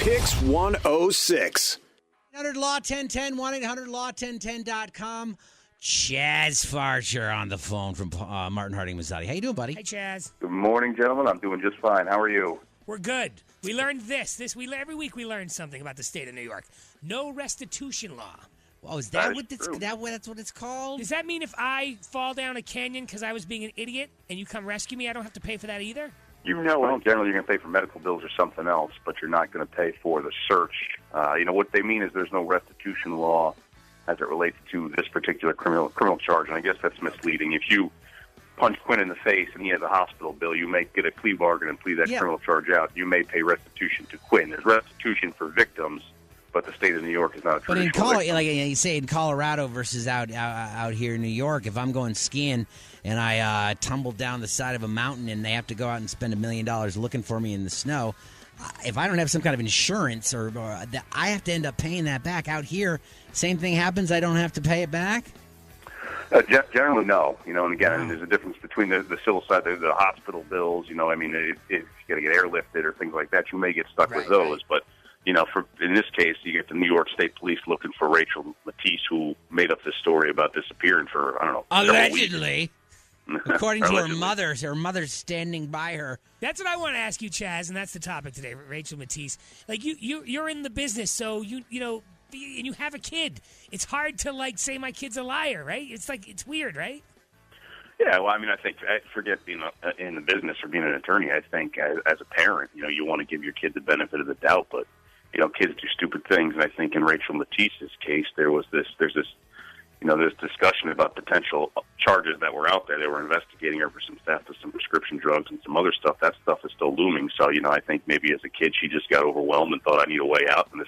PYX 106. 1-800-LAW-1010, 1-800-LAW-1010.com. Chas Farcher on the phone from Martin Harding Mazzotti. How you doing, buddy? Hey, Chaz. Good morning, gentlemen. I'm doing just fine. How are you? We're good. We learned every week we learn something about the state of New York. No restitution law. Oh, is That what is it's, true. that's what it's called? Does that mean if I fall down a canyon because I was being an idiot and you come rescue me, I don't have to pay for that either? Well, generally you're going to pay for medical bills or something else, but you're not going to pay for the search. What they mean is there's no restitution law as it relates to this particular criminal charge, and I guess that's misleading. If you punch Quinn in the face and he has a hospital bill, you may get a plea bargain and plead that criminal charge out. You may pay restitution to Quinn. There's restitution for victims, but the state of New York is not a traditional victim. Like you say, in Colorado versus out here in New York, if I'm going skiing and I tumble down the side of a mountain and they have to go out and spend $1 million looking for me in the snow, if I don't have some kind of insurance or I have to end up paying that back. Out here, same thing happens. I don't have to pay it back. Generally, no. And again, there's a difference between the civil side, the hospital bills. If you got to get airlifted or things like that, you may get stuck with those. But in this case, you get the New York State Police looking for Rachael Mattice, who made up this story about disappearing for, I don't know, allegedly. According to Allegedly. her mother's standing by her. That's what I want to ask you, Chaz, and that's the topic today, Rachael Mattice. Like you're in the business, so and you have a kid. It's hard to say my kid's a liar, right? It's weird, right? Yeah, well, I think, forget being in the business or being an attorney. I think as a parent, you want to give your kid the benefit of the doubt, but kids do stupid things, and I think in Rachael Matisse's case, there's this discussion about potential charges that were out there. They were investigating her for some theft of some prescription drugs and some other stuff. That stuff is still looming. So, I think maybe as a kid she just got overwhelmed and thought, I need a way out, and this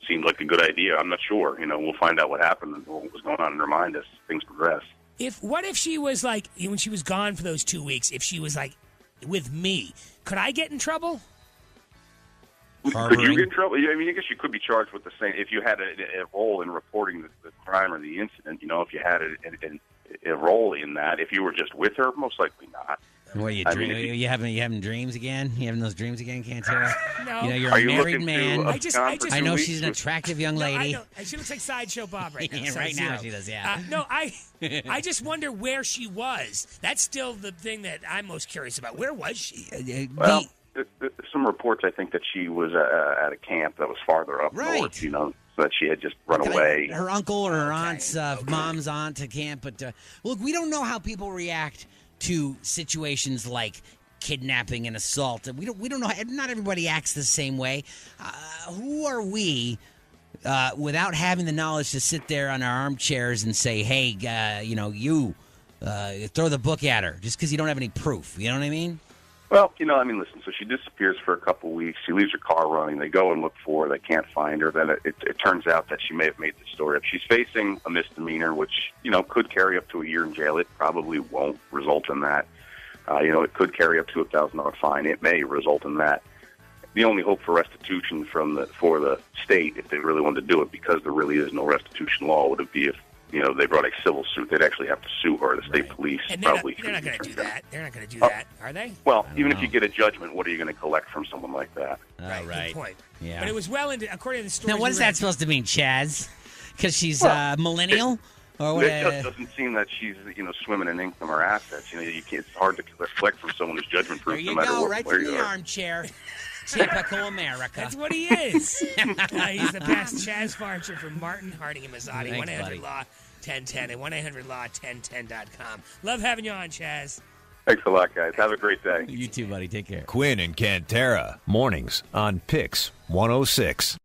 seemed like a good idea. I'm not sure. We'll find out what happened and what was going on in her mind as things progress. What if she was when she was gone for those 2 weeks, if she was with me, could I get in trouble? Could you get in trouble? I guess you could be charged with the same if you had a role in reporting the crime or the incident. If you had a role in that, if you were just with her, most likely not. What are you dreaming? You having dreams again? You having those dreams again, Cantera? No. You're a married man. I know she's an attractive young lady. No, she looks like Sideshow Bob right now. Right now she does, yeah. I just wonder where she was. That's still the thing that I'm most curious about. Where was she? Well, there's some reports, I think, that she was at a camp that was farther up north, so that she had just run away. Her uncle or her aunt's mom's aunt to camp. But look, we don't know how people react to situations like kidnapping and assault. We don't know. Not everybody acts the same way. Who are we, without having the knowledge, to sit there on our armchairs and say, hey, throw the book at her just because you don't have any proof? You know what I mean? Well, listen, so she disappears for a couple of weeks. She leaves her car running. They go and look for her. They can't find her. Then it turns out that she may have made the story up. She's facing a misdemeanor, which, could carry up to a year in jail. It probably won't result in that. It could carry up to a $1,000 fine. It may result in that. The only hope for restitution for the state, if they really wanted to do it, because there really is no restitution law, would be if they brought a civil suit. They'd actually have to sue her. The state police and probably. They're not going to do that. They're not going to do that, are they? Well, even if you get a judgment, what are you going to collect from someone like that? Right. Good point. Yeah. But it was according to the story. Now, what is that supposed to mean, Chaz? Because she's millennial? It just doesn't seem that she's, swimming in income or assets. It's hard to collect from someone who's judgment proof. There you no matter go, where right you from the are. armchair. Typical America. That's what he is. He's the best. Chas Farcher from Martin Harding and Mazzotti. 1-800-LAW-1010 and 1-800-LAW-1010.com. Love having you on, Chaz. Thanks a lot, guys. Have a great day. You too, buddy. Take care. Quinn and Cantera, mornings on PYX 106.